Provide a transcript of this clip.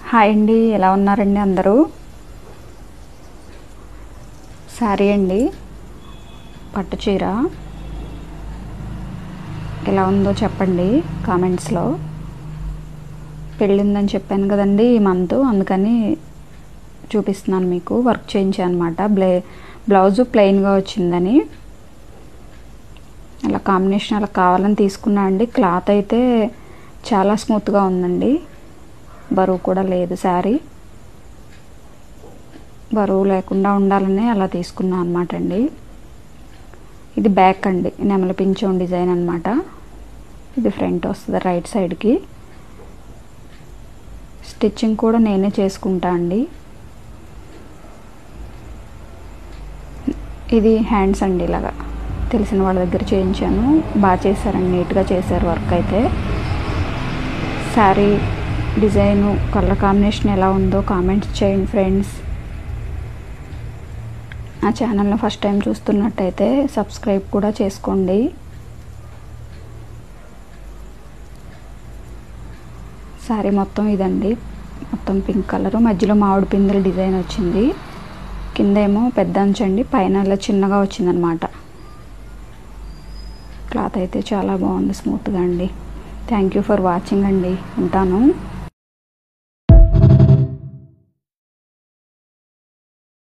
Hi అండి, ఎలా ఉన్నారండి అందరూ? శారీ అండి, పట్టు చీర ఎలా ఉందో చెప్పండి కామెంట్స్లో. పెళ్ళిందని చెప్పాను కదండి ఈ మంత్, అందుకని చూపిస్తున్నాను మీకు. వర్క్ చేయించాను అనమాట. బ్లౌజు ప్లెయిన్గా వచ్చిందని అలా కాంబినేషన్ అలా కావాలని తీసుకున్నా అండి. క్లాత్ అయితే చాలా స్మూత్గా ఉందండి, బరువు కూడా లేదు. శారీ బరువు లేకుండా ఉండాలని అలా తీసుకున్నాను అనమాట అండి. ఇది బ్యాక్ అండి, నెమలి పింఛం డిజైన్ అనమాట. ఇది ఫ్రంట్ వస్తుంది రైట్ సైడ్కి. స్టిచ్చింగ్ కూడా నేనే చేసుకుంటా అండి. ఇది హ్యాండ్స్ అండి, ఇలాగా తెలిసిన వాళ్ళ దగ్గర చేయించాను. బాగా చేశారండి, నీట్గా చేశారు వర్క్ అయితే. శారీ డిజైను కలర్ కాంబినేషన్ ఎలా ఉందో కామెంట్స్ చేయండి ఫ్రెండ్స్. నా ఛానల్ని ఫస్ట్ టైం చూస్తున్నట్టయితే సబ్స్క్రైబ్ కూడా చేసుకోండి. శారీ మొత్తం ఇదండి, మొత్తం పింక్ కలరు, మధ్యలో మామిడి పిందెల డిజైన్ వచ్చింది. కింద ఏమో పెద్ద అంచండి, పైన ఇలా చిన్నగా వచ్చిందనమాట. క్లాత్ అయితే చాలా బాగుంది, స్మూత్గా అండి. థ్యాంక్ యూ ఫర్ వాచింగ్ అండి, ఉంటాను.